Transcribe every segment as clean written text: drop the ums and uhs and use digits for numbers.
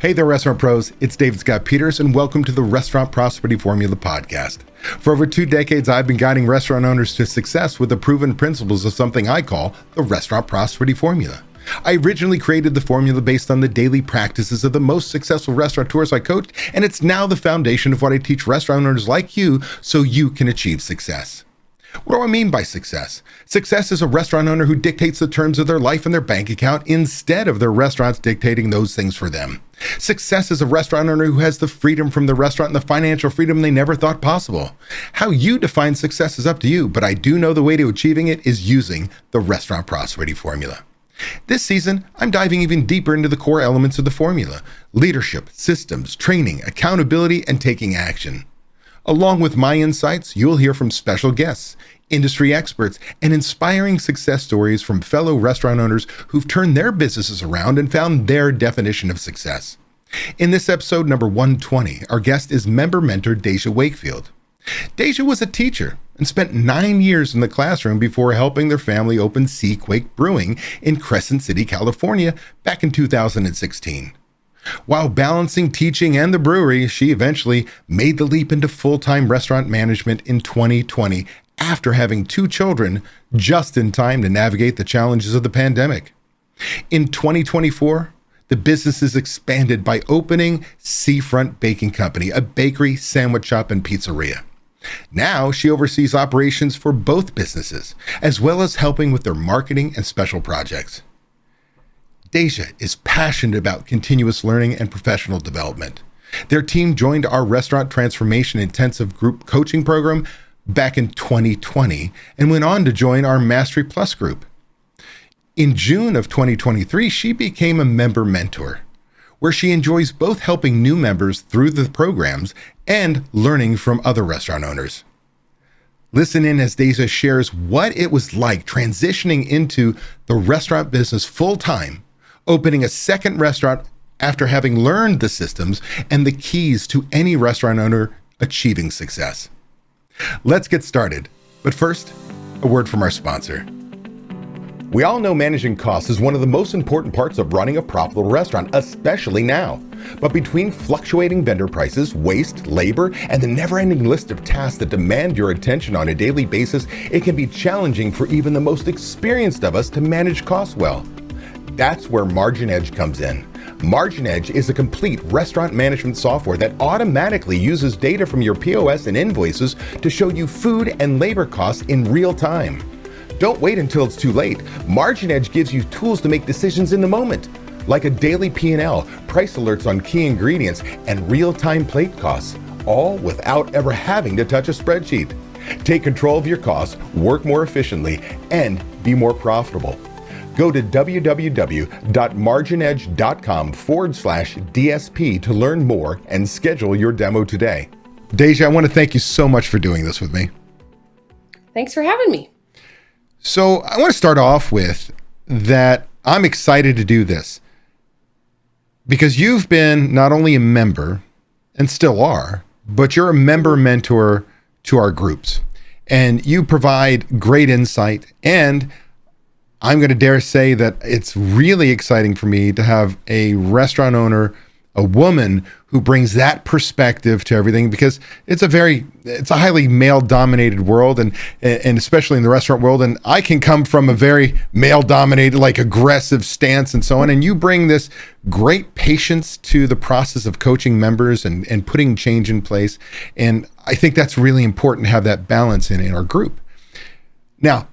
Hey there, restaurant pros. It's David Scott Peters, and welcome to the Restaurant Prosperity Formula podcast. For over 2 decades, I've been guiding restaurant owners to success with the proven principles of something I call the Restaurant Prosperity Formula. I originally created the formula based on the daily practices of the most successful restaurateurs I coached, and it's now the foundation of what I teach restaurant owners like you so you can achieve success. What do I mean by success? Success is a restaurant owner who dictates the terms of their life and their bank account instead of their restaurants dictating those things for them. Success is a restaurant owner who has the freedom from the restaurant and the financial freedom they never thought possible. How you define success is up to you, but I do know the way to achieving it is using the Restaurant Prosperity Formula. This season, I'm diving even deeper into the core elements of the formula: leadership, systems, training, accountability, and taking action. Along with my insights, you'll hear from special guests, industry experts, and inspiring success stories from fellow restaurant owners who've turned their businesses around and found their definition of success. In this episode number 120, our guest is member mentor Deja Wakefield. Deja was a teacher and spent 9 years in the classroom before helping their family open Seaquake Brewing in Crescent City, California, back in 2016. While balancing teaching and the brewery, she eventually made the leap into full-time restaurant management in 2020 after having 2 children, just in time to navigate the challenges of the pandemic. In 2024, the business is expanded by opening Seafront Baking Company, a bakery, sandwich shop, and pizzeria. Now she oversees operations for both businesses, as well as helping with their marketing and special projects. Deja is passionate about continuous learning and professional development. Their team joined our Restaurant Transformation Intensive Group Coaching Program back in 2020 and went on to join our Mastery Plus group. In June of 2023, she became a member mentor, where she enjoys both helping new members through the programs and learning from other restaurant owners. Listen in as Deja shares what it was like transitioning into the restaurant business full-time, opening a second restaurant after having learned the systems and the keys to any restaurant owner achieving success. Let's get started. But first, a word from our sponsor. We all know managing costs is one of the most important parts of running a profitable restaurant, especially now. But between fluctuating vendor prices, waste, labor, and the never-ending list of tasks that demand your attention on a daily basis, it can be challenging for even the most experienced of us to manage costs well. That's where Margin Edge comes in. Margin Edge is a complete restaurant management software that automatically uses data from your POS and invoices to show you food and labor costs in real time. Don't wait until it's too late. Margin Edge gives you tools to make decisions in the moment, like a daily P&L, price alerts on key ingredients, and real-time plate costs, all without ever having to touch a spreadsheet. Take control of your costs, work more efficiently, and be more profitable. Go to www.marginedge.com/DSP to learn more and schedule your demo today. Deja, I want to thank you so much for doing this with me. Thanks for having me. So I want to start off with that I'm excited to do this because you've been not only a member and still are, but you're a member mentor to our groups, and you provide great insight. And I'm going to dare say that it's really exciting for me to have a restaurant owner, a woman who brings that perspective to everything, because it's a highly male-dominated world, and especially in the restaurant world. And I can come from a very male-dominated, like aggressive stance and so on. And you bring this great patience to the process of coaching members and putting change in place. And I think that's really important to have that balance in our group. Now,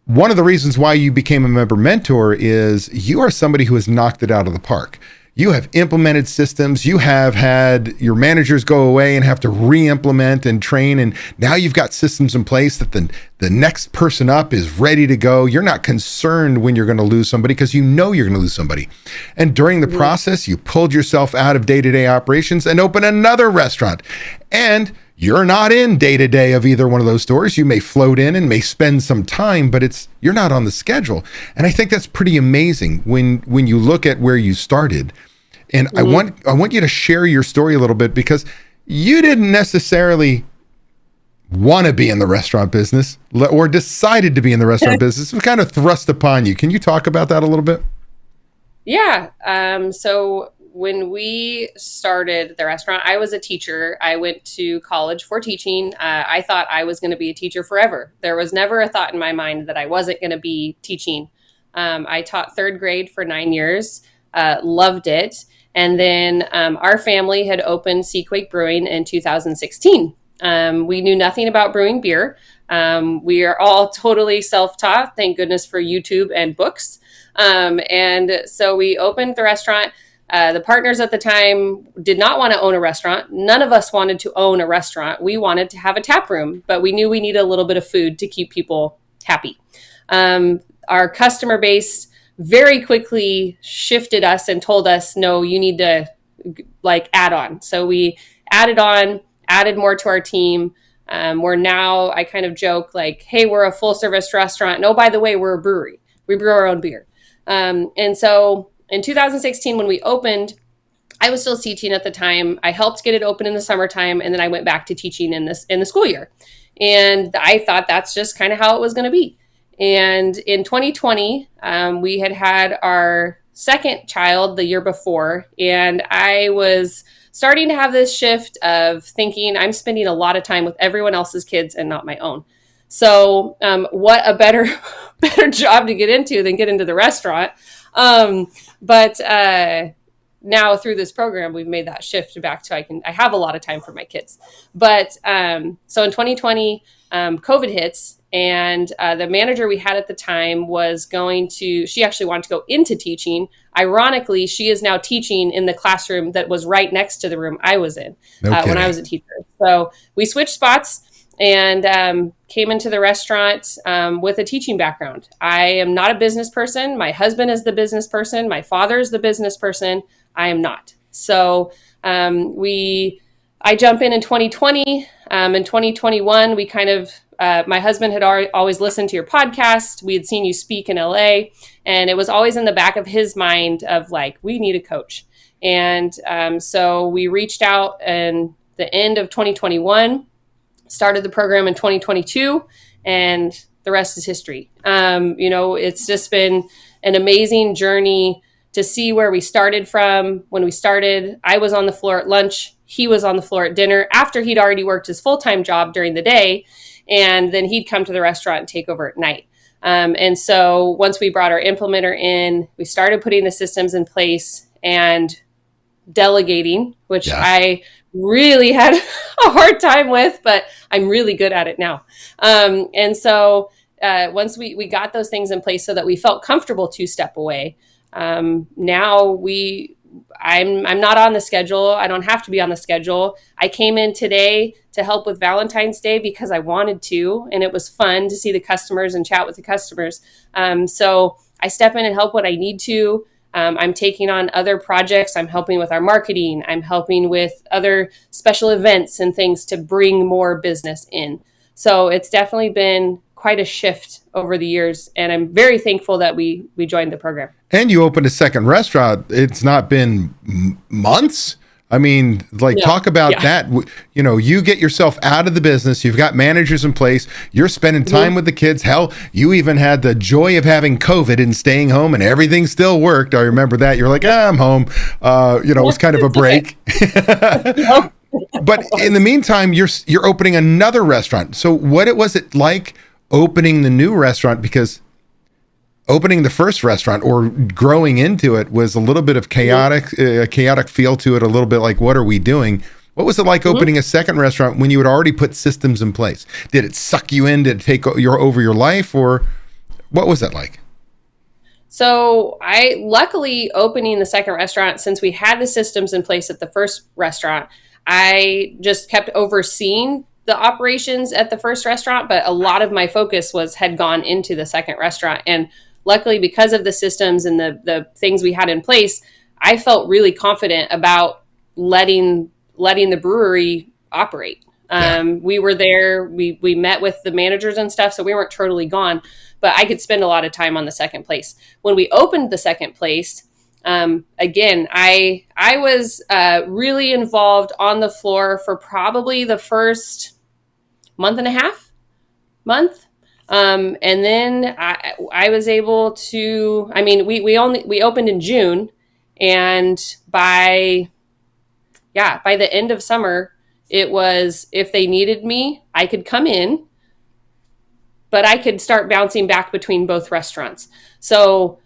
one of the reasons why you became a member mentor is you are somebody who has knocked it out of the park. You have implemented systems. You have had your managers go away and have to re-implement and train. And now you've got systems in place that the next person up is ready to go. You're not concerned when you're going to lose somebody because you know you're going to lose somebody. And during the process, you pulled yourself out of day-to-day operations and opened another restaurant. And you're not in day-to-day of either one of those stores. You may float in and may spend some time, but you're not on the schedule. And I think that's pretty amazing when you look at where you started. And I want you to share your story a little bit, because you didn't necessarily want to be in the restaurant business or decided to be in the restaurant business. It was kind of thrust upon you. Can you talk about that a little bit? Yeah. So when we started the restaurant, I was a teacher. I went to college for teaching. I thought I was going to be a teacher forever. There was never a thought in my mind that I wasn't going to be teaching. I taught third grade for 9 years, loved it. And then our family had opened Seaquake Brewing in 2016. We knew nothing about brewing beer. We are all totally self-taught. Thank goodness for YouTube and books. And so we opened the restaurant. The partners at the time did not want to own a restaurant. None of us wanted to own a restaurant. We wanted to have a tap room, but we knew we needed a little bit of food to keep people happy. Our customer base very quickly shifted us and told us, no, you need to add on. So we added on, added more to our team. We're now, I kind of joke hey, we're a full service restaurant. And oh, by the way, we're a brewery. We brew our own beer. And so in 2016, when we opened, I was still teaching at the time. I helped get it open in the summertime, and then I went back to teaching in the school year. And I thought that's just kind of how it was going to be. And in 2020, we had our second child the year before, and I was starting to have this shift of thinking I'm spending a lot of time with everyone else's kids and not my own. So what a better job to get into than get into the restaurant. But now through this program, we've made that shift back to I have a lot of time for my kids. But so in 2020, COVID hits. And the manager we had at the time she actually wanted to go into teaching. Ironically, she is now teaching in the classroom that was right next to the room I was in when I was a teacher. So we switched spots and came into the restaurant with a teaching background. I am not a business person. My husband is the business person. My father is the business person. I am not. So I jump in 2020. In 2021, we kind of my husband had always listened to your podcast. We had seen you speak in LA, and it was always in the back of his mind of we need a coach. And so we reached out in the end of 2021, started the program in 2022, and the rest is history. It's just been an amazing journey to see where we started from. When we started, I was on the floor at lunch. He was on the floor at dinner after he'd already worked his full-time job during the day. And then he'd come to the restaurant and take over at night. And so once we brought our implementer in, we started putting the systems in place and delegating, which I really had a hard time with, but I'm really good at it now. And so once we got those things in place so that we felt comfortable to step away, now I'm not on the schedule. I don't have to be on the schedule. I came in today to help with Valentine's Day because I wanted to, and it was fun to see the customers and chat with the customers. So I step in and help when I need to. I'm taking on other projects. I'm helping with our marketing. I'm helping with other special events and things to bring more business in. So it's definitely been quite a shift over the years, and I'm very thankful that we joined the program. And you opened a second restaurant. It's not been months. I mean, talk about that. You get yourself out of the business. You've got managers in place. You're spending time with the kids. Hell, you even had the joy of having COVID and staying home, and everything still worked. I remember that. You're like, I'm home. It was kind of a break. But in the meantime, you're opening another restaurant. So what was it like opening the new restaurant? Because opening the first restaurant or growing into it was a little bit of a chaotic feel to it, a little bit like, what are we doing? What was it like opening a second restaurant when you had already put systems in place? Did it suck you in? Did it take over your life, or what was it like? So luckily opening the second restaurant, since we had the systems in place at the first restaurant, I just kept overseeing the operations at the first restaurant, but a lot of my focus had gone into the second restaurant. And luckily, because of the systems and the things we had in place, I felt really confident about letting the brewery operate. We were there, we met with the managers and stuff, so we weren't totally gone, but I could spend a lot of time on the second place. When we opened the second place, again, I was really involved on the floor for probably the first month and a half. And then I was able to, we opened in June, And by the end of summer, it was, if they needed me, I could come in, but I could start bouncing back between both restaurants. So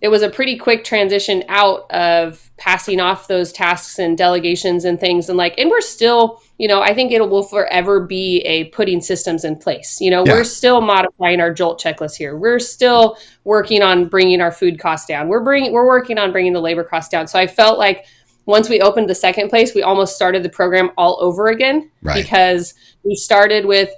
it was a pretty quick transition out of passing off those tasks and delegations and things. And we're still, I think it will forever be a putting systems in place. We're still modifying our JOLT checklist here. We're still working on bringing our food costs down. We're working on bringing the labor costs down. So I felt like once we opened the second place, we almost started the program all over again, because we started with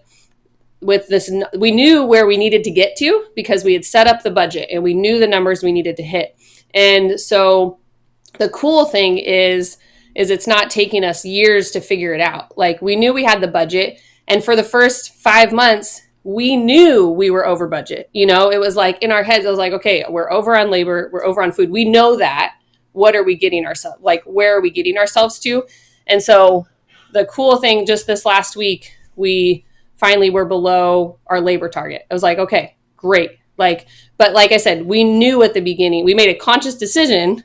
this. We knew where we needed to get to because we had set up the budget and we knew the numbers we needed to hit. And so the cool thing is it's not taking us years to figure it out. We knew we had the budget, and for the first 5 months, we knew we were over budget. It was in our heads, I was like, okay, we're over on labor, we're over on food. We know that. What are we getting ourselves? Where are we getting ourselves to? And so the cool thing, just this last week, we finally were below our labor target. I was like, okay, great. But like I said, we knew at the beginning, we made a conscious decision.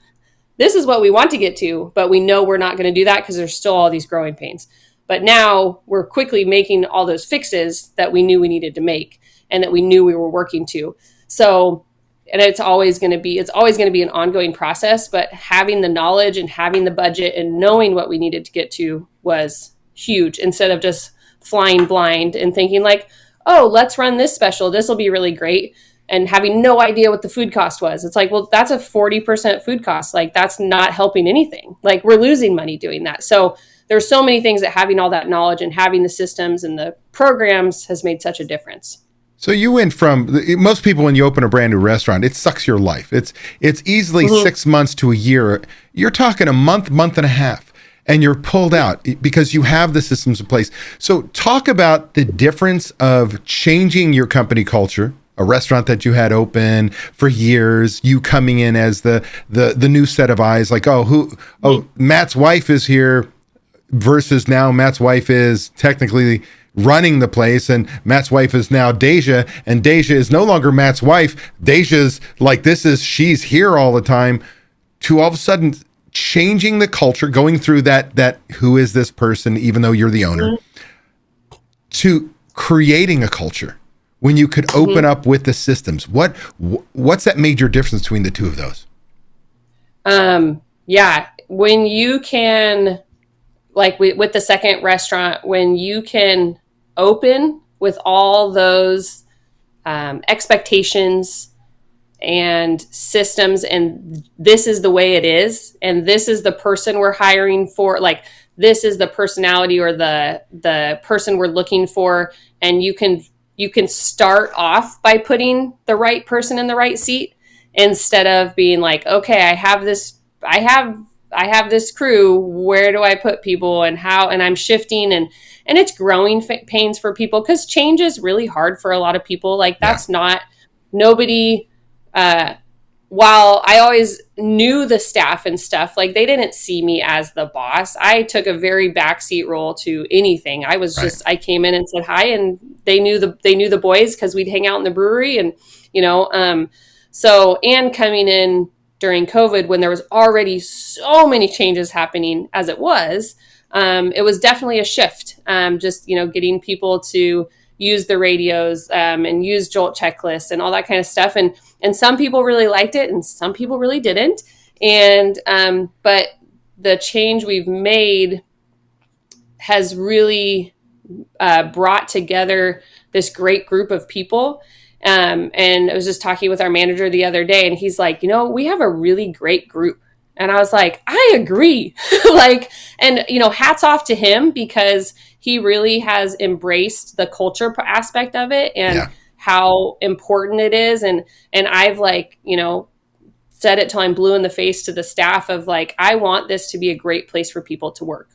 This is what we want to get to, but we know we're not going to do that because there's still all these growing pains. But now we're quickly making all those fixes that we knew we needed to make and that we knew we were working to. So, and it's always going to be an ongoing process, but having the knowledge and having the budget and knowing what we needed to get to was huge, instead of just flying blind and thinking oh, let's run this special. This will be really great. And having no idea what the food cost was. It's well, that's a 40% food cost. That's not helping anything. We're losing money doing that. So there's so many things that having all that knowledge and having the systems and the programs has made such a difference. So you went from, most people, when you open a brand new restaurant, it sucks your life. It's easily 6 months to a year. You're talking a month and a half, and you're pulled out because you have the systems in place. So talk about the difference of changing your company culture, a restaurant that you had open for years, you coming in as the new set of eyes, Matt's wife is here, versus now Matt's wife is technically running the place, and Matt's wife is now Deja, and Deja is no longer Matt's wife. Deja's she's here all the time, to all of a sudden changing the culture, going through that who is this person, even though you're the owner, to creating a culture when you could open up with the systems. What's that major difference between the two of those? When you can, with the second restaurant, when you can open with all those expectations and systems, and this is the way it is, and this is the person we're hiring for, this is the personality or the person we're looking for, and you can start off by putting the right person in the right seat, instead of being okay, I have this crew, where do I put people and how, and I'm shifting, and it's growing pains for people, because change is really hard for a lot of people. That's not, nobody, while I always knew the staff and stuff, they didn't see me as the boss. I took a very backseat role to anything. I was just, I came in and said hi, and they knew the boys because we'd hang out in the brewery, and, and coming in during COVID, when there was already so many changes happening as it was definitely a shift. Getting people to use the radios and use JOLT checklists and all that kind of stuff. And some people really liked it, and some people really didn't. And but the change we've made has really brought together this great group of people. And I was just talking with our manager the other day, and he's like, we have a really great group. And I was like, I agree. Hats off to him, because he really has embraced the culture aspect of it, and how important it is. And I've said it till I'm blue in the face to the staff of I want this to be a great place for people to work.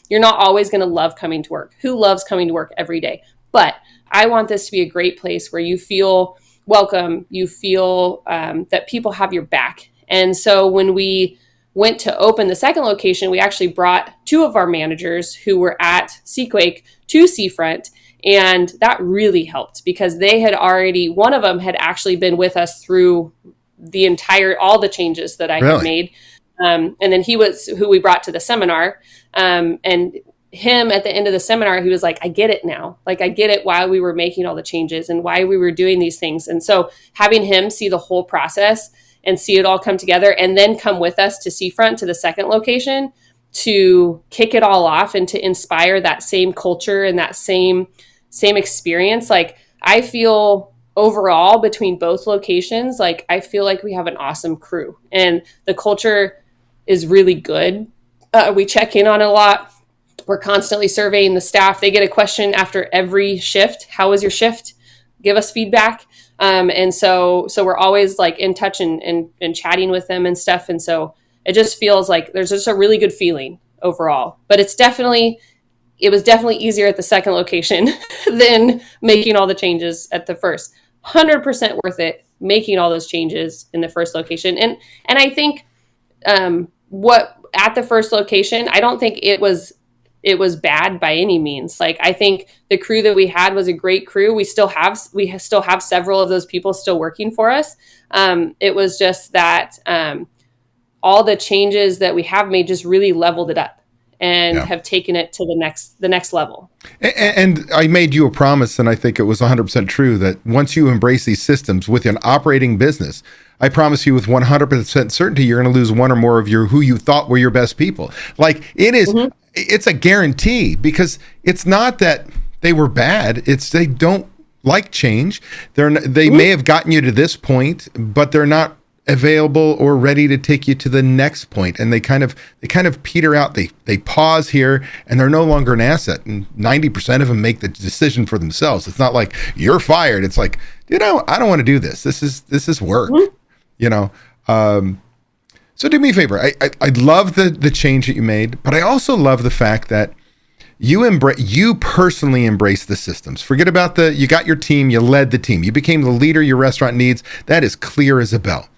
You're not always going to love coming to work. Who loves coming to work every day? But I want this to be a great place where you feel welcome, you feel that people have your back. And so when we went to open the second location, we actually brought two of our managers who were at Seaquake to Seafront. And that really helped, because they had already, one of them had actually been with us through all the changes that I had made. And then he was who we brought to the seminar. And him at the end of the seminar, he was like, I get it now. Like, I get it why we were making all the changes and why we were doing these things. And so having him see the whole process and see it all come together and then come with us to Seafront, to the second location, to kick it all off and to inspire that same culture and that same experience. Like, I feel overall between both locations, like, I feel like we have an awesome crew and the culture is really good. We check in on it a lot. We're constantly surveying the staff. They get a question after every shift. How was your shift? Give us feedback. And so we're always like in touch and chatting with them and stuff. And so it just feels like there's just a really good feeling overall, but it was definitely easier at the second location than making all the changes at the first. 100% worth it making all those changes in the first location. And I think what at the first location, I don't think it was bad by any means. Like, I think the crew that we had was a great crew. We still have several of those people still working for us. It was just that all the changes that we have made just really leveled it up and have taken it to the next level. And I made you a promise, and I think it was 100% true, that once you embrace these systems with an operating business, I promise you with 100% certainty, you're going to lose one or more of who you thought were your best people. Like, it is, it's a guarantee, because it's not that they were bad. It's they don't like change. They may have gotten you to this point, but they're not available or ready to take you to the next point, and they kind of peter out. They pause here, and they're no longer an asset, and 90% of them make the decision for themselves. It's not like you're fired. It's like, I don't want to do this. This is work. So do me a favor. I love the change that you made, but I also love the fact that you personally embrace the systems. Forget about you got your team, you led the team, you became the leader your restaurant needs. That is clear as a bell.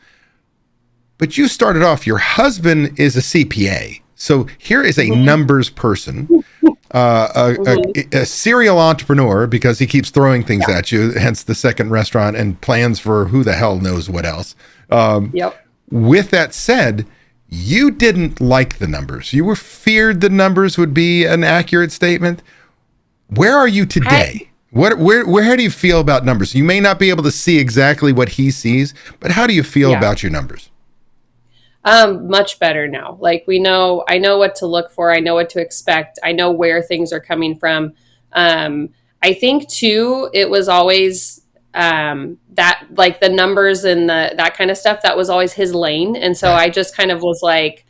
But you started off, your husband is a CPA. So here is a numbers person, a serial entrepreneur, because he keeps throwing things at you, hence the second restaurant and plans for who the hell knows what else. With that said, you didn't like the numbers. You were feared the numbers would be an accurate statement. Where are you today? How do you feel about numbers? You may not be able to see exactly what he sees, but how do you feel about your numbers? Much better now. Like, I know what to look for. I know what to expect. I know where things are coming from. I think too, it was always, that, like, the numbers and that kind of stuff, that was always his lane. And so I just kind of was like,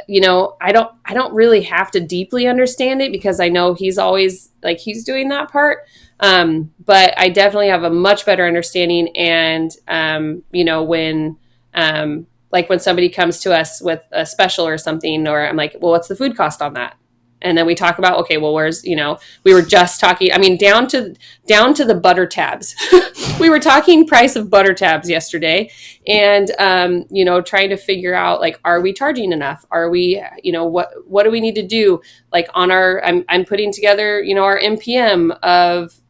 I don't really have to deeply understand it, because I know he's always like, he's doing that part. But I definitely have a much better understanding. And, when somebody comes to us with a special or something, or I'm like, well, what's the food cost on that? And then we talk about, okay, well, where's, we were just talking, down to the butter tabs. We were talking price of butter tabs yesterday, and, trying to figure out, like, are we charging enough? Are we, what do we need to do? Like, on I'm putting together, our MPM of,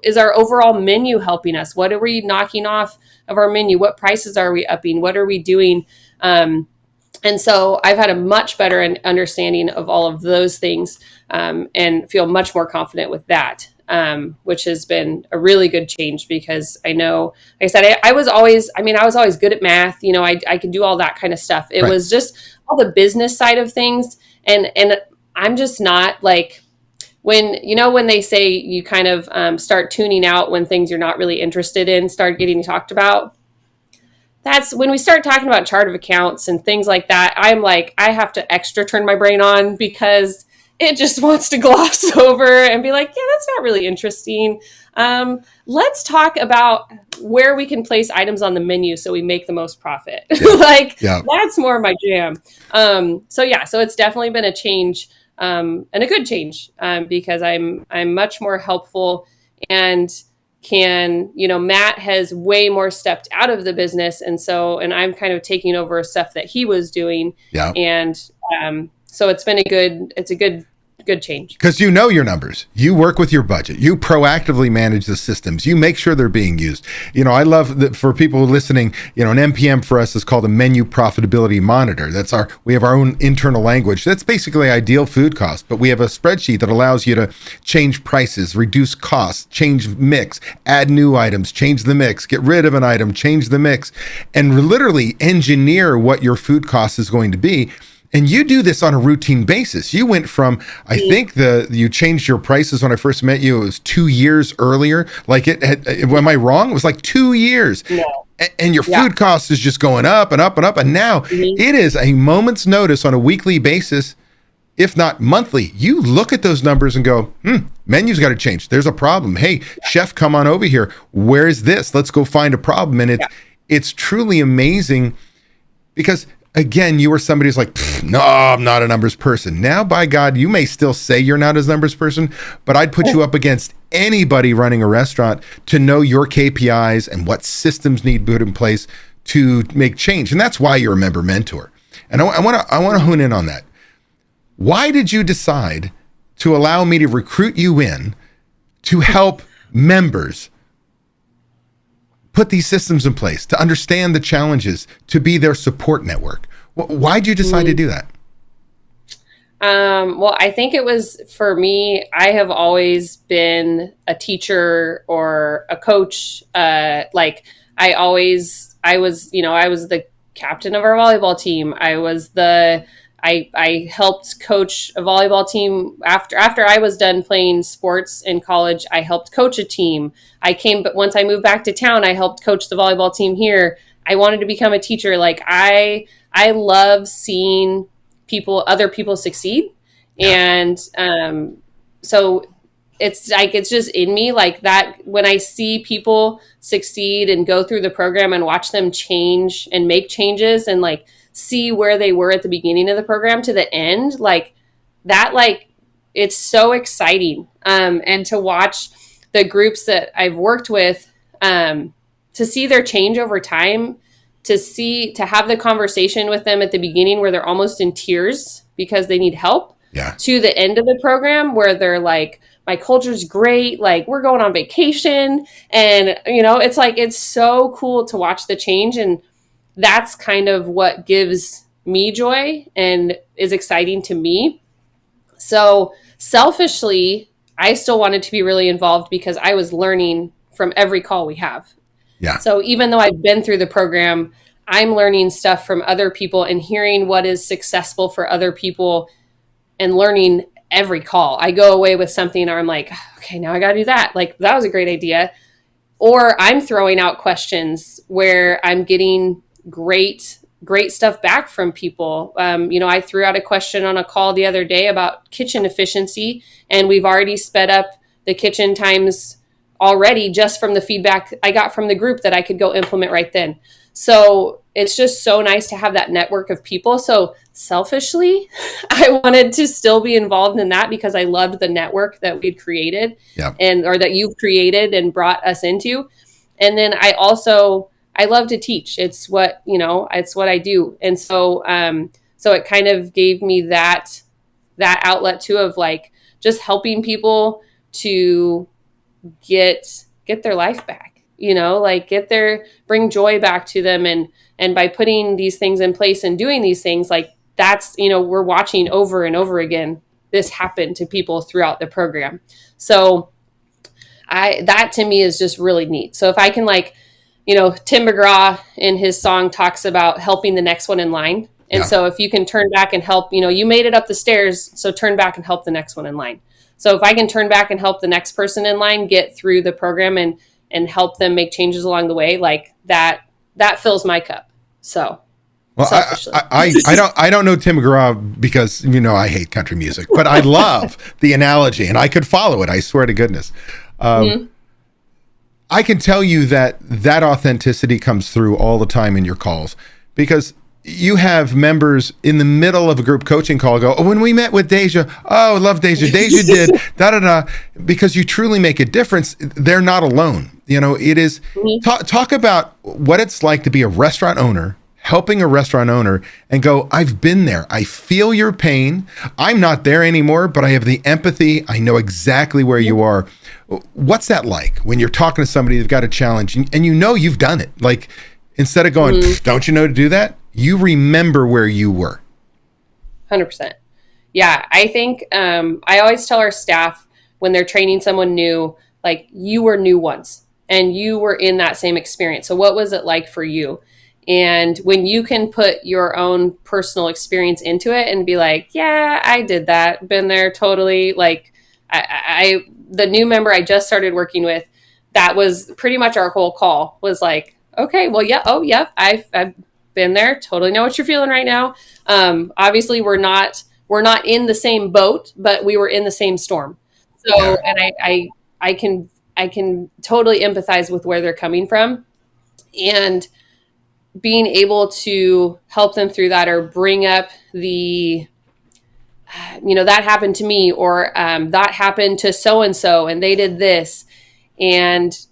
is our overall menu helping us? What are we knocking off of our menu? What prices are we upping? What are we doing? And so I've had a much better understanding of all of those things, and feel much more confident with that, which has been a really good change, because I know, like I said, I was always good at math. I could do all that kind of stuff. It was just all the business side of things. And I'm just not like, when they say you kind of start tuning out when things you're not really interested in start getting talked about. That's when we start talking about chart of accounts and things like that. I'm like, I have to extra turn my brain on, because it just wants to gloss over and be like, yeah, that's not really interesting. Let's talk about where we can place items on the menu so we make the most profit. That's more my jam. So it's definitely been a change, and a good change, because I'm much more helpful, and Matt has way more stepped out of the business. And I'm kind of taking over stuff that he was doing. Yeah. And, so it's been a good good change. Because you know your numbers. You work with your budget. You proactively manage the systems. You make sure they're being used. I love that for people listening, an MPM for us is called a menu profitability monitor. We have our own internal language. That's basically ideal food cost, but we have a spreadsheet that allows you to change prices, reduce costs, change mix, add new items, change the mix, get rid of an item, change the mix, and literally engineer what your food cost is going to be. And you do this on a routine basis. You went from, I think you changed your prices when I first met you. It was 2 years earlier. Am I wrong? It was like 2 years. No. And your food cost is just going up and up and up. And now it is a moment's notice on a weekly basis, if not monthly. You look at those numbers and go, menu's got to change. There's a problem. Hey, chef, come on over here. Where's this? Let's go find a problem. And it's truly amazing because, again, you were somebody who's like, no, I'm not a numbers person. Now, by God, you may still say you're not a numbers person, but I'd put you up against anybody running a restaurant to know your KPIs and what systems need put in place to make change. And that's why you're a member mentor. And I want to hone in on that. Why did you decide to allow me to recruit you in to help members put these systems in place, to understand the challenges, to be their support network? Why'd you decide to do that? Well, I think it was, for me, I have always been a teacher or a coach. I was the captain of our volleyball team. I helped coach a volleyball team after I was done playing sports in college. I helped coach a team. But once I moved back to town, I helped coach the volleyball team here. I wanted to become a teacher. I love seeing other people succeed. And so it's just in me, like that. When I see people succeed and go through the program and watch them change and make changes and see where they were at the beginning of the program to the end, it's so exciting. And to watch the groups that I've worked with, to see their change over time, to have the conversation with them at the beginning where they're almost in tears because they need help, to the end of the program where they're like, my culture's great. We're going on vacation. And, it's so cool to watch the change. And that's kind of what gives me joy and is exciting to me. So selfishly, I still wanted to be really involved because I was learning from every call we have. Yeah. So even though I've been through the program, I'm learning stuff from other people and hearing what is successful for other people and learning every call. I go away with something or I'm like, okay, now I got to do that. That was a great idea. Or I'm throwing out questions where I'm getting great stuff back from people. I threw out a question on a call the other day about kitchen efficiency, and we've already sped up the kitchen times already just from the feedback I got from the group that I could go implement right then. So it's just so nice to have that network of people. So selfishly, I wanted to still be involved in that because I loved the network that we'd created or that you've created and brought us into. And then I love to teach. It's what I do. And so it kind of gave me that outlet too of just helping people to get their life back, bring joy back to them. And by putting these things in place and doing these things, that's, we're watching over and over again, this happen to people throughout the program. So that to me is just really neat. So if I can Tim McGraw in his song talks about helping the next one in line. And so if you can turn back and help, you made it up the stairs, so turn back and help the next one in line. So if I can turn back and help the next person in line get through the program and help them make changes along the way, that fills my cup. So well, I don't know Tim McGraw because I hate country music, but I love the analogy and I could follow it. I swear to goodness. I can tell you that authenticity comes through all the time in your calls because you have members in the middle of a group coaching call go, oh, when we met with Deja, oh, I love Deja. Deja did da-da-da, because you truly make a difference. They're not alone. It is, talk about what it's like to be a restaurant owner, helping a restaurant owner and go, I've been there. I feel your pain. I'm not there anymore, but I have the empathy. I know exactly where you are. What's that like when you're talking to somebody who's got a challenge and you know you've done it? Like, instead of going, don't you know to do that? You remember where you were. 100%. Yeah, I think I always tell our staff when they're training someone new, like, you were new once and you were in that same experience. So what was it like for you? And when you can put your own personal experience into it and be like, yeah, I did that, been there totally. Like, the new member I just started working with, that was pretty much our whole call was like, okay, well, yeah, oh, yeah, I've been there, totally know what you're feeling right now. Obviously, we're not in the same boat, but we were in the same storm. So, and I can totally empathize with where they're coming from, and being able to help them through that, or bring up the, that happened to me, or that happened to so-and-so and they did this, and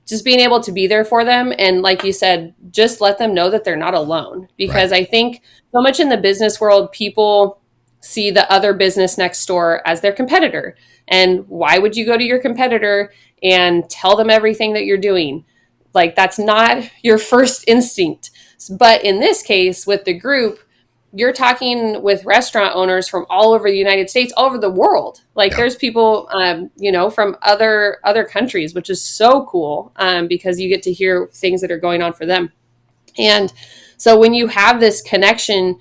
just being able to be there for them. And like you said, just let them know that they're not alone, because I think so much in the business world, people see the other business next door as their competitor. And why would you go to your competitor and tell them everything that you're doing? Like, that's not your first instinct. But in this case, with the group, you're talking with restaurant owners from all over the United States, all over the world. Like, there's people, from other countries, which is so cool, because you get to hear things that are going on for them. And so when you have this connection,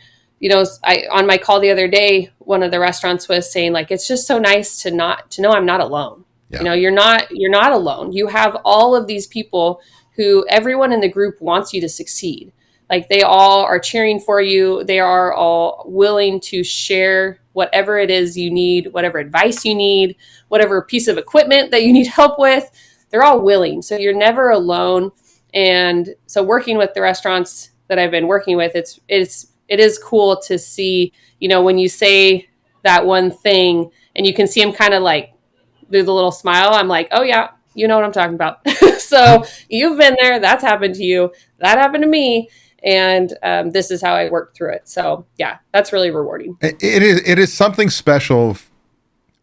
on my call the other day, one of the restaurants was saying, like, it's just so nice to know I'm not alone. Yeah. You're not alone. You have all of these people who everyone in the group wants you to succeed. Like, they all are cheering for you. They are all willing to share whatever it is you need, whatever advice you need, whatever piece of equipment that you need help with. They're all willing. So you're never alone. And so working with the restaurants that I've been working with, it is cool to see, when you say that one thing and you can see them kind of like do the little smile. I'm like, oh yeah, you know what I'm talking about. So you've been there. That's happened to you. That happened to me. And this is how I worked through it. So yeah, that's really rewarding. It is something special.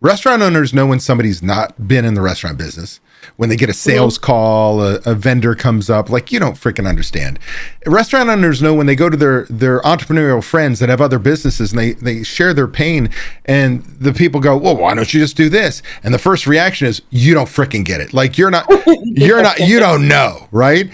Restaurant owners know when somebody's not been in the restaurant business. When they get a sales call, a vendor comes up, like, you don't freaking understand. Restaurant owners know when they go to their entrepreneurial friends that have other businesses and they share their pain, and the people go, well, why don't you just do this? And the first reaction is, you don't freaking get it. Like, you don't know, right?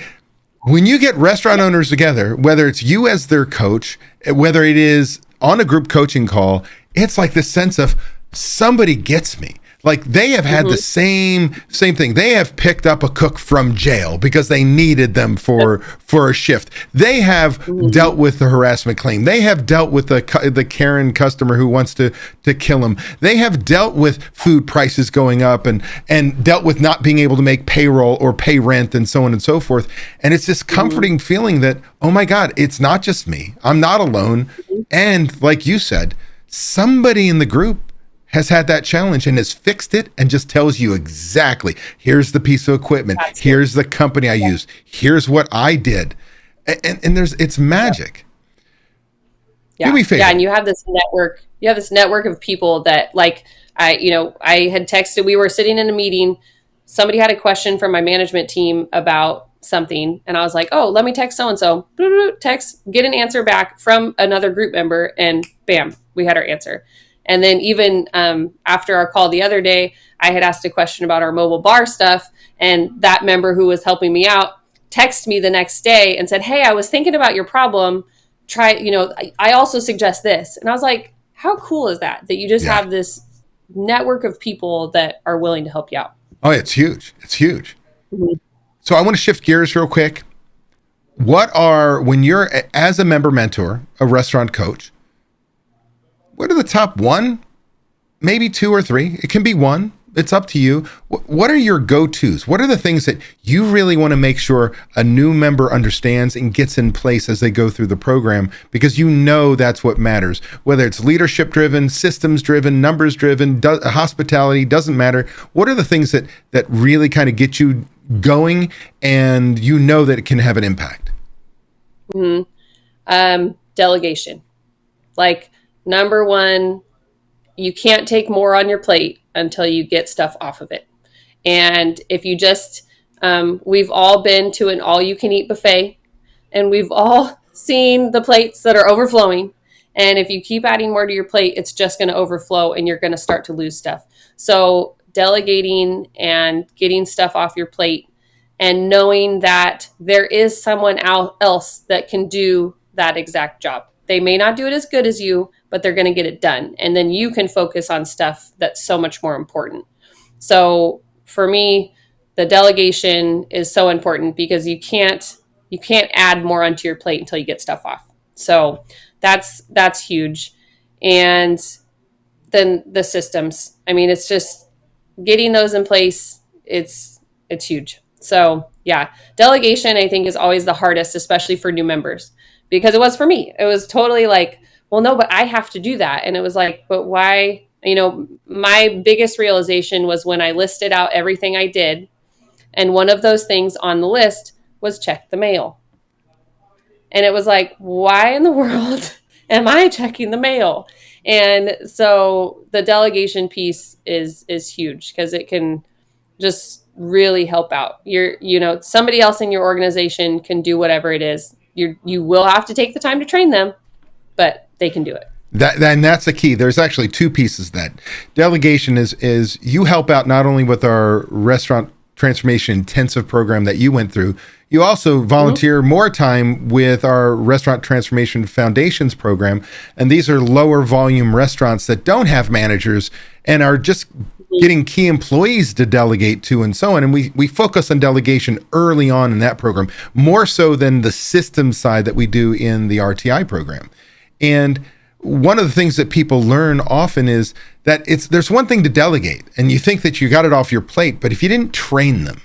When you get restaurant owners together, whether it's you as their coach, whether it is on a group coaching call, it's like this sense of somebody gets me. Like, they have had the same thing. They have picked up a cook from jail because they needed them for a shift. They have dealt with the harassment claim. They have dealt with the Karen customer who wants to kill them. They have dealt with food prices going up and dealt with not being able to make payroll or pay rent and so on and so forth. And it's this comforting feeling that, oh my God, it's not just me. I'm not alone. And like you said, somebody in the group has had that challenge and has fixed it and just tells you exactly, here's the piece of equipment, here's the company I used, here's what I did. And it's magic. Yeah. Yeah. And you have this network of people that, like, I had texted, we were sitting in a meeting, somebody had a question from my management team about something, and I was like, oh, let me text so-and-so, text, get an answer back from another group member, and bam, we had our answer. And then even after our call the other day, I had asked a question about our mobile bar stuff, and that member who was helping me out texted me the next day and said, hey, I was thinking about your problem. I also suggest this. And I was like, how cool is that you just have this network of people that are willing to help you out? Oh, it's huge. It's huge. So I want to shift gears real quick. When you're, as a member mentor, a restaurant coach, what are the top one, maybe two or three? It can be one. It's up to you. What are your go-tos? What are the things that you really want to make sure a new member understands and gets in place as they go through the program? Because that's what matters. Whether it's leadership-driven, systems-driven, numbers-driven, hospitality, doesn't matter. What are the things that really kind of get you going and that it can have an impact? Delegation. Like, number one, you can't take more on your plate until you get stuff off of it. And if you just, we've all been to an all-you-can-eat buffet, and we've all seen the plates that are overflowing. And if you keep adding more to your plate, it's just going to overflow and you're going to start to lose stuff. So delegating and getting stuff off your plate and knowing that there is someone else that can do that exact job. They may not do it as good as you, but they're going to get it done. And then you can focus on stuff that's so much more important. So for me, the delegation is so important because you can't add more onto your plate until you get stuff off. So that's huge. And then the systems. I mean, it's just getting those in place. It's huge. So yeah, delegation I think is always the hardest, especially for new members, because it was for me. It was totally like, well, no, but I have to do that. And it was like, but why? You know, my biggest realization was when I listed out everything I did. And one of those things on the list was check the mail. And it was like, why in the world am I checking the mail? And so the delegation piece is huge because it can just really help out. Somebody else in your organization can do whatever it is. You will have to take the time to train them, but they can do it. And that's the key. There's actually two pieces. That delegation is you help out not only with our restaurant transformation intensive program that you went through, you also volunteer more time with our restaurant transformation foundations program. And these are lower volume restaurants that don't have managers and are just getting key employees to delegate to and so on. And we focus on delegation early on in that program, more so than the system side that we do in the RTI program. And one of the things that people learn often is that there's one thing to delegate and you think that you got it off your plate, but if you didn't train them,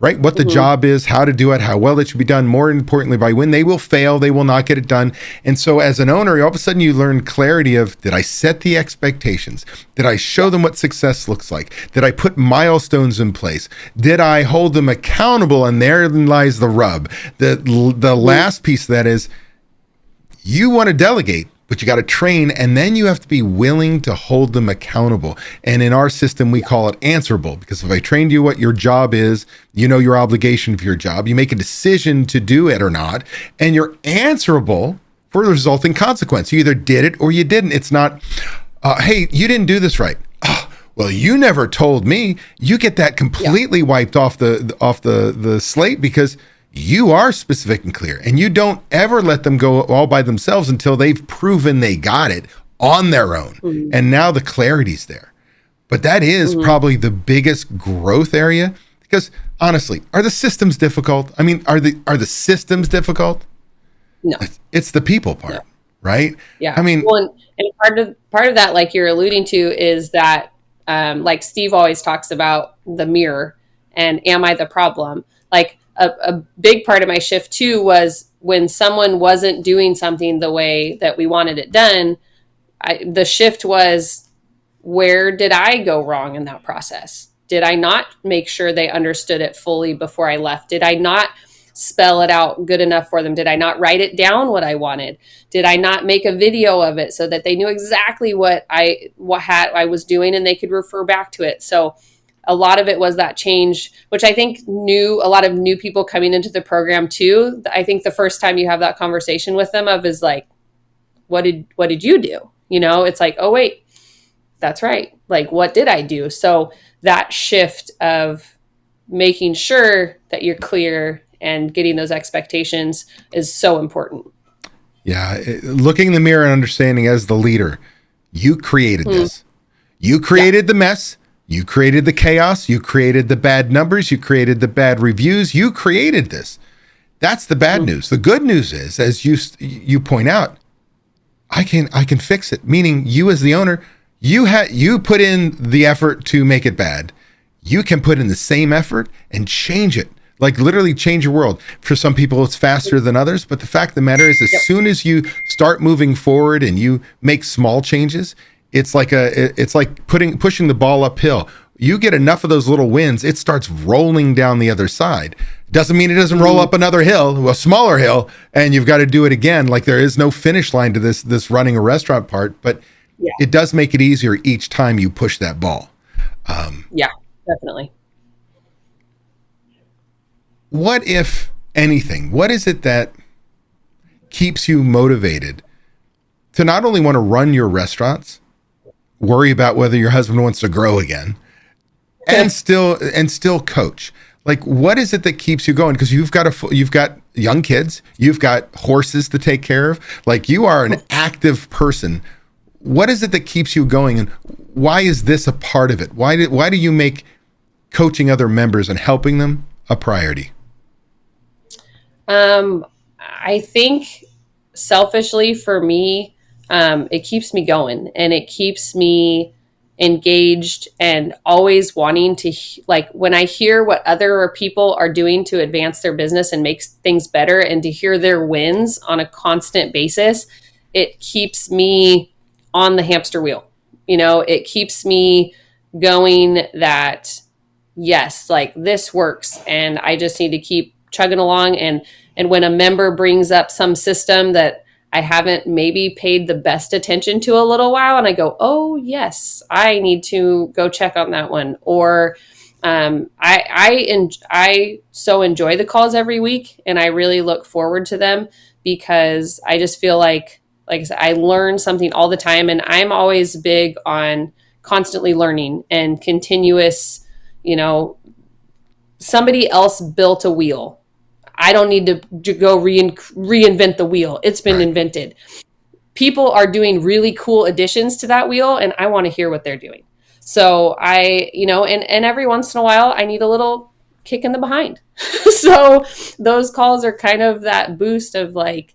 right, what the job is, how to do it, how well it should be done, more importantly, by when they will fail, they will not get it done. And so as an owner, all of a sudden you learn clarity of, did I set the expectations? Did I show them what success looks like? Did I put milestones in place? Did I hold them accountable? And therein lies the rub. The last piece of that is, you want to delegate, but you got to train, and then you have to be willing to hold them accountable. And in our system, we call it answerable, because if I trained you what your job is, you know your obligation for your job, you make a decision to do it or not, and you're answerable for the resulting consequence. You either did it or you didn't. It's not, hey, you didn't do this right. Oh, well, you never told me. You get that completely wiped off the slate because you are specific and clear, and you don't ever let them go all by themselves until they've proven they got it on their own. And now the clarity's there. But that is probably the biggest growth area, because honestly, are the systems difficult? I mean, are the systems difficult? No. It's the people part, right? Yeah. I mean, well, and part of that, like you're alluding to, is that like Steve always talks about the mirror and am I the problem? Like, a big part of my shift too was when someone wasn't doing something the way that we wanted it done, the shift was, where did I go wrong in that process? Did I not make sure they understood it fully before I left? Did I not spell it out good enough for them? Did I not write it down what I wanted? Did I not make a video of it so that they knew exactly what I was doing and they could refer back to it? So a lot of it was that change, which I think a lot of new people coming into the program too. I think the first time you have that conversation with them is like, what did you do? You know, it's like, oh wait, that's right. Like, what did I do? So that shift of making sure that you're clear and getting those expectations is so important. Yeah. Looking in the mirror and understanding as the leader, you created this. You created the mess. You created the chaos. You created the bad numbers. You created the bad reviews. You created this. That's the bad news. The good news is, as you point out, I can fix it. Meaning, you as the owner, you put in the effort to make it bad. You can put in the same effort and change it. Like literally change your world. For some people, it's faster than others. But the fact of the matter is, as soon as you start moving forward and you make small changes, it's like pushing the ball uphill. You get enough of those little wins, it starts rolling down the other side. Doesn't mean it doesn't roll up another hill, a smaller hill, and you've got to do it again. Like there is no finish line to this running a restaurant part, but it does make it easier each time you push that ball. Yeah, definitely. What, if anything, what is it that keeps you motivated to not only want to run your restaurants, worry about whether your husband wants to grow again, and still coach? Like, what is it that keeps you going? Because you've got young kids, you've got horses to take care of. Like, you are an active person. What is it that keeps you going, and why is this a part of it? Why do you make coaching other members and helping them a priority? I think selfishly for me, it keeps me going, and it keeps me engaged and always wanting to, like, when I hear what other people are doing to advance their business and make things better, and to hear their wins on a constant basis, it keeps me on the hamster wheel. It keeps me going that, yes, like this works, and I just need to keep chugging along. And when a member brings up some system that I haven't maybe paid the best attention to a little while, and I go, oh yes, I need to go check on that one. Or I so enjoy the calls every week, and I really look forward to them, because I just feel like I said, I learn something all the time, and I'm always big on constantly learning and continuous. Somebody else built a wheel. I don't need to go reinvent the wheel. It's been invented. People are doing really cool additions to that wheel, and I want to hear what they're doing. So and every once in a while, I need a little kick in the behind. So those calls are kind of that boost of like,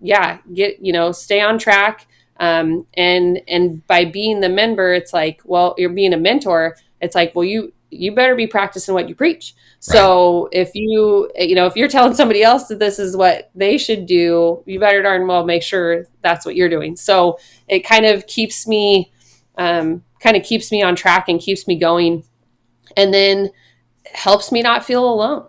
stay on track. And by being the member, it's like, well, you're being a mentor. It's like, well, you better be practicing what you preach. So if if you're telling somebody else that this is what they should do, you better darn well make sure that's what you're doing. So it kind of keeps me on track and keeps me going, and then helps me not feel alone.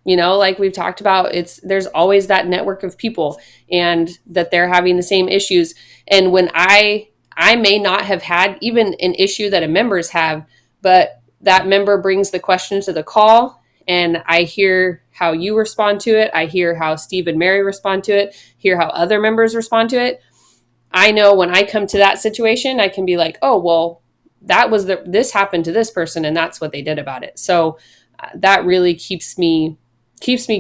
Like we've talked about, there's always that network of people, and that they're having the same issues. And when I may not have had even an issue that a members have, but that member brings the question to the call, and I hear how you respond to it. I hear how Steve and Mary respond to it, hear how other members respond to it. I know when I come to that situation, I can be like, oh, well, this happened to this person, and that's what they did about it. So that really keeps me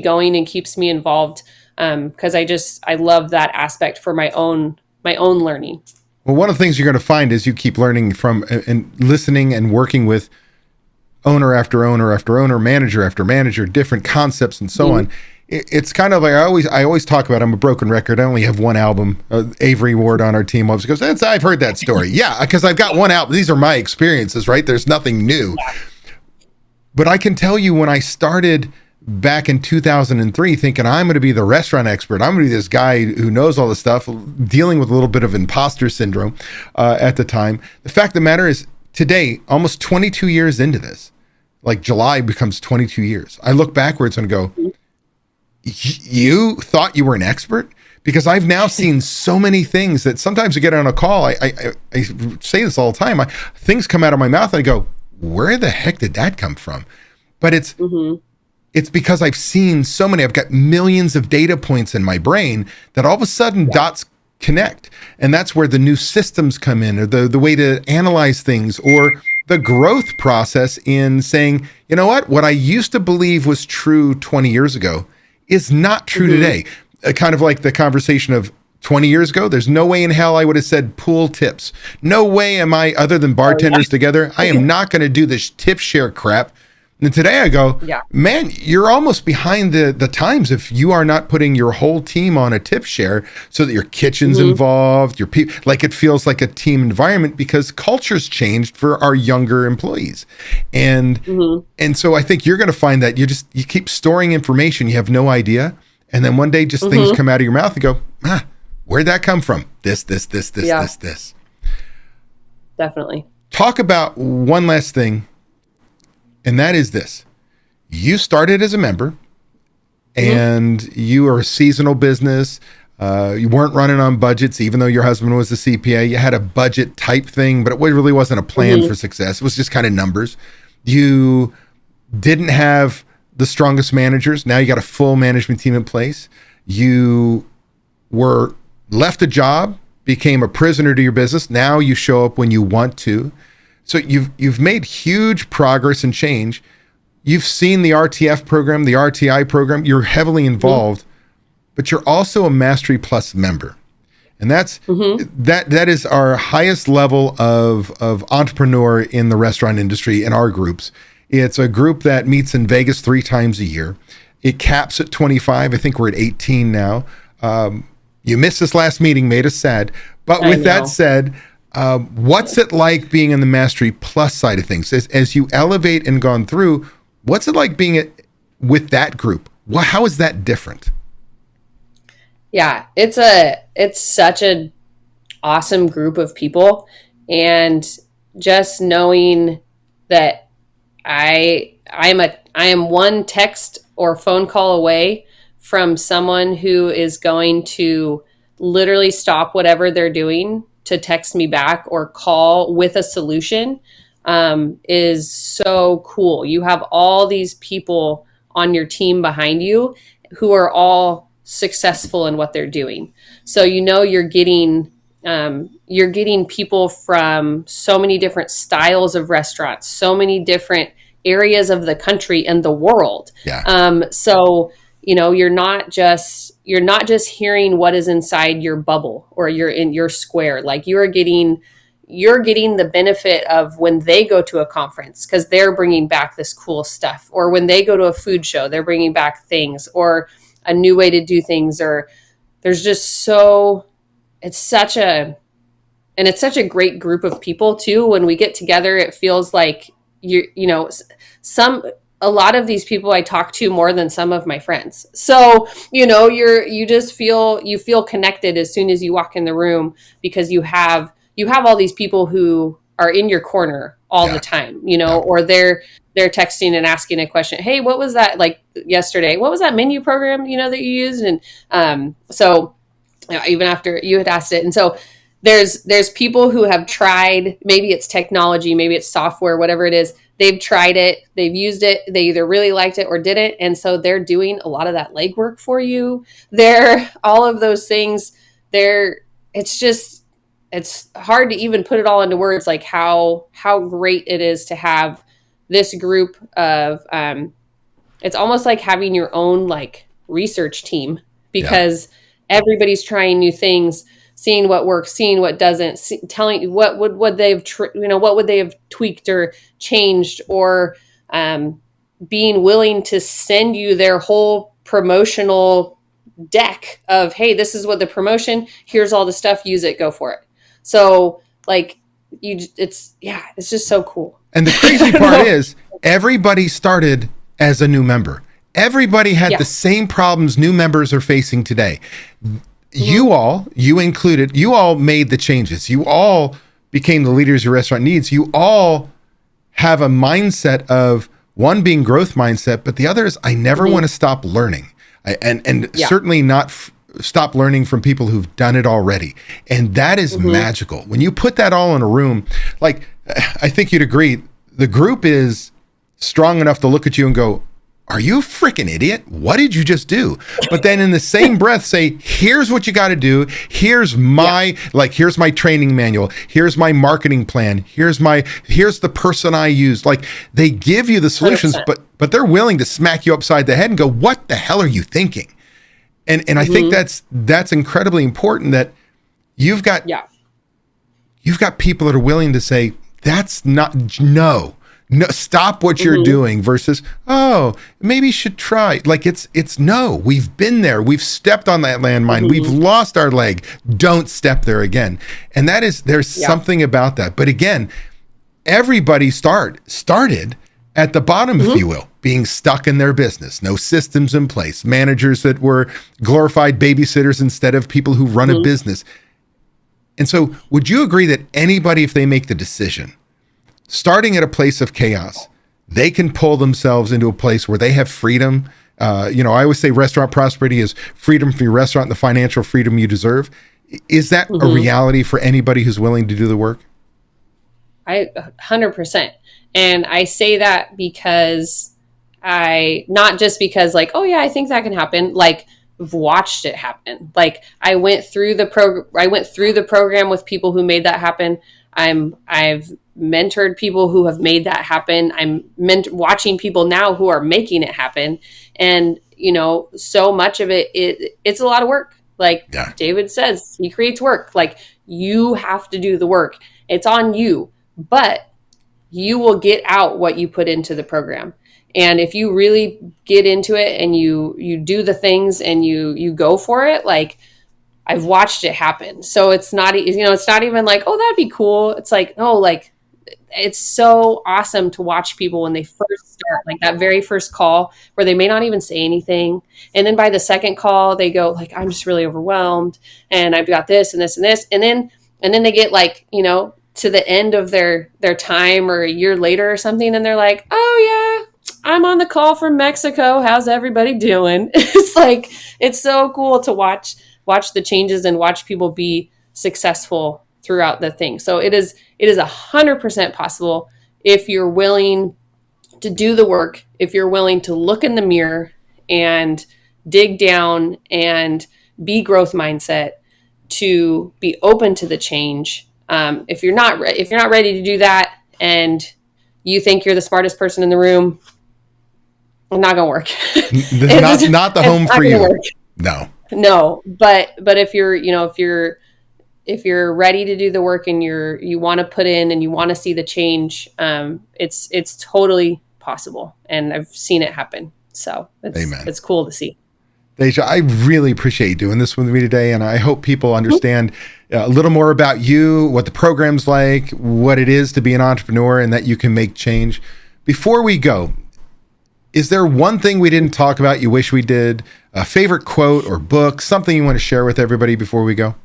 going and keeps me involved, because I love that aspect for my own learning. Well, one of the things you're going to find is you keep learning from and listening and working with owner after owner after owner, manager after manager, different concepts and so on. It's kind of like I always talk about, I'm a broken record. I only have one album. Avery Ward on our team always goes, I've heard that story. Yeah, because I've got one album. These are my experiences, right? There's nothing new. But I can tell you, when I started back in 2003 thinking I'm going to be the restaurant expert, I'm going to be this guy who knows all this stuff, dealing with a little bit of imposter syndrome at the time. The fact of the matter is, today, almost 22 years into this, like July becomes 22 years, I look backwards and go, you thought you were an expert? Because I've now seen so many things that sometimes I get on a call, I say this all the time, things come out of my mouth and I go, where the heck did that come from? But it's because I've seen so many, I've got millions of data points in my brain that all of a sudden dots connect. And that's where the new systems come in, or the way to analyze things, or the growth process in saying, you know what I used to believe was true 20 years ago is not true today. Kind of like the conversation of 20 years ago, there's no way in hell I would have said pool tips. No way am I, other than bartenders together, I am not going to do this tip share crap. And today I go, man, you're almost behind the times if you are not putting your whole team on a tip share so that your kitchen's involved, your people, like it feels like a team environment, because culture's changed for our younger employees. And so I think you're going to find that you keep storing information, you have no idea. And then one day just things come out of your mouth and go, where'd that come from? This. Definitely. Talk about one last thing. And that is this. You started as a member, and you are a seasonal business. You weren't running on budgets, even though your husband was a CPA. You had a budget type thing, but it really wasn't a plan for success. It was just kind of numbers. You didn't have the strongest managers. Now you got a full management team in place. You were left a job, became a prisoner to your business. Now you show up when you want to. So you've made huge progress and change. You've seen the RTF program, the RTI program. You're heavily involved, but you're also a Mastery Plus member. And that's that is our highest level of entrepreneur in the restaurant industry in our groups. It's a group that meets in Vegas 3 times a year. It caps at 25. I think we're at 18 now. You missed this last meeting, made us sad. But with that said, what's it like being in the Mastery Plus side of things? As you elevate and gone through, what's it like being with that group? How is that different? Yeah, it's such an awesome group of people, and just knowing that I am one text or phone call away from someone who is going to literally stop whatever they're doing to text me back or call with a solution is so cool. You have all these people on your team behind you who are all successful in what they're doing. So you're getting people from so many different styles of restaurants, so many different areas of the country and the world. Yeah. So you're not just hearing what is inside your bubble or you're in your square. Like you're getting the benefit of when they go to a conference because they're bringing back this cool stuff, or when they go to a food show, they're bringing back things or a new way to do things, or there's just it's such a great group of people too. When we get together, it feels like a lot of these people I talk to more than some of my friends. So, you just feel connected as soon as you walk in the room because you have all these people who are in your corner all the time, or they're texting and asking a question. Hey, what was that like yesterday? What was that menu program, that you used? And so even after you had asked it. And so there's people who have tried, maybe it's technology, maybe it's software, whatever it is. They've tried it, they've used it, they either really liked it or didn't. And so they're doing a lot of that legwork for you. All of those things, it's hard to even put it all into words, like how great it is to have this group of, it's almost like having your own like research team because everybody's trying new things, seeing what works, seeing what doesn't, telling you what would they have tweaked or changed, or being willing to send you their whole promotional deck of, hey, this is what the promotion, here's all the stuff, use it, go for it. So like it's just so cool. And the crazy part is everybody started as a new member. Everybody had the same problems new members are facing today. You all made the changes. You all became the leaders your restaurant needs. You all have a mindset of one being growth mindset, but the other is I never want to stop learning. Certainly not stop learning from people who've done it already. And that is magical. When you put that all in a room, like I think you'd agree, the group is strong enough to look at you and go, are you a freaking idiot? What did you just do? But then in the same breath say, here's what you got to do. Here's my training manual. Here's my marketing plan. Here's the person I used. Like they give you the solutions, 100%. but they're willing to smack you upside the head and go, what the hell are you thinking? And I think that's incredibly important that you've got people that are willing to say, that's not, no, stop what you're doing versus, oh, maybe you should try. Like it's no, we've been there. We've stepped on that landmine. We've lost our leg. Don't step there again. And there's something about that. But again, everybody started at the bottom, if you will, being stuck in their business, no systems in place, managers that were glorified babysitters instead of people who run a business. And so would you agree that anybody, if they make the decision, starting at a place of chaos, they can pull themselves into a place where they have freedom I always say restaurant prosperity is freedom from your restaurant and the financial freedom you deserve. Is that a reality for anybody who's willing to do the work? 100%. And I say that because not just because like, oh yeah, I think that can happen. Like, I've watched it happen. Like, I went through the program with people who made that happen. I've mentored people who have made that happen. I'm watching people now who are making it happen. And, so much of it's a lot of work. Like David says, he creates work. Like, you have to do the work. It's on you, but you will get out what you put into the program. And if you really get into it and you do the things and you go for it, like, I've watched it happen. So it's not, it's not even like, oh, that'd be cool. It's like, no, like, it's so awesome to watch people when they first start, like that very first call where they may not even say anything. And then by the second call, they go like, I'm just really overwhelmed and I've got this and this and this. And then they get like, to the end of their time or a year later or something. And they're like, oh yeah, I'm on the call from Mexico. How's everybody doing? It's like, it's so cool to watch the changes and watch people be successful throughout the thing. So it is 100% possible if you're willing to do the work, if you're willing to look in the mirror and dig down and be growth mindset, to be open to the change. If you're not ready to do that and you think you're the smartest person in the room, it's not going to work. This is not the home for you. No. But if you're ready to do the work and you want to put in and you want to see the change, it's totally possible. And I've seen it happen. So it's cool to see. Deja, I really appreciate you doing this with me today. And I hope people understand a little more about you, what the program's like, what it is to be an entrepreneur, and that you can make change. Before we go, is there one thing we didn't talk about you wish we did? A favorite quote or book, something you want to share with everybody before we go?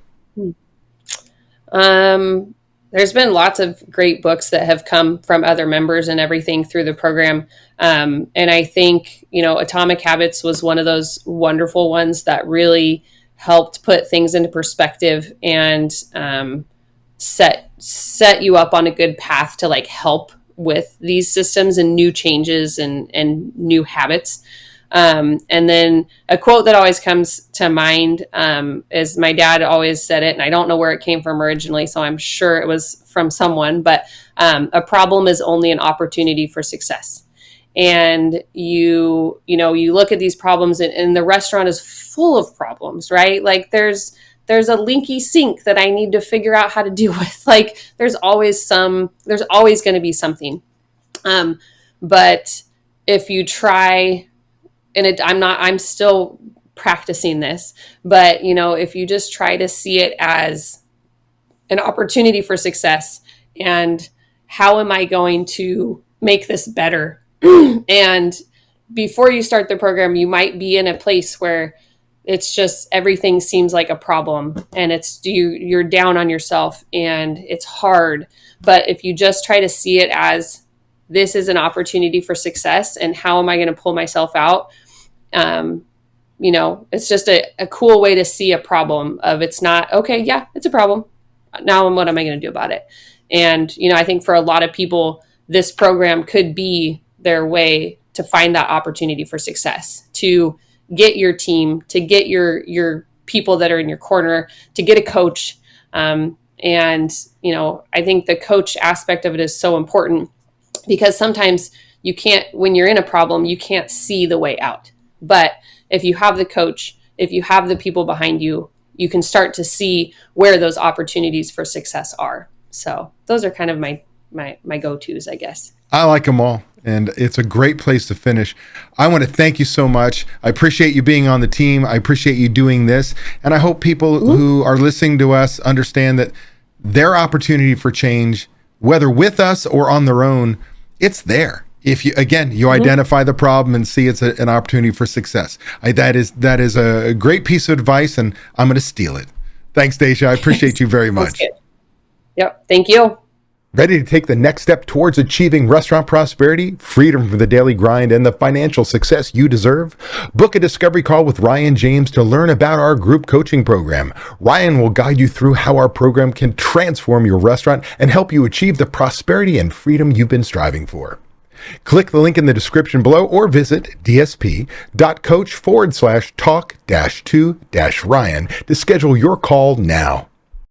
There's been lots of great books that have come from other members and everything through the program. And I think, Atomic Habits was one of those wonderful ones that really helped put things into perspective and set you up on a good path to like help with these systems and new changes and new habits. And then a quote that always comes to mind is my dad always said it, and I don't know where it came from originally, so I'm sure it was from someone, but a problem is only an opportunity for success. And you look at these problems and the restaurant is full of problems, right? Like there's a leaky sink that I need to figure out how to deal with. Like there's always going to be something. But if you try, and I'm still practicing this, but if you just try to see it as an opportunity for success and how am I going to make this better? And before you start the program, you might be in a place where it's just everything seems like a problem and you're down on yourself and it's hard. But if you just try to see it as this is an opportunity for success and how am I going to pull myself out? It's just a cool way to see a problem of it's not, okay, yeah, it's a problem. Now what am I going to do about it? And, I think for a lot of people, this program could be their way to find that opportunity for success, to get your team, to get your people that are in your corner, to get a coach. And, I think the coach aspect of it is so important because sometimes when you're in a problem, you can't see the way out. But if you have the coach, if you have the people behind you, you can start to see where those opportunities for success are. So those are kind of my go-tos, I guess. I like them all. And it's a great place to finish. I want to thank you so much. I appreciate you being on the team. I appreciate you doing this. And I hope people who are listening to us understand that their opportunity for change, whether with us or on their own, it's there. If you identify the problem and see it's an opportunity for success. That is a great piece of advice, and I'm going to steal it. Thanks, Deja. I appreciate you very much. Yep. Thank you. Ready to take the next step towards achieving restaurant prosperity, freedom from the daily grind, and the financial success you deserve? Book a discovery call with Ryan James to learn about our group coaching program. Ryan will guide you through how our program can transform your restaurant and help you achieve the prosperity and freedom you've been striving for. Click the link in the description below or visit dsp.coach/talk-to-Ryan to schedule your call now.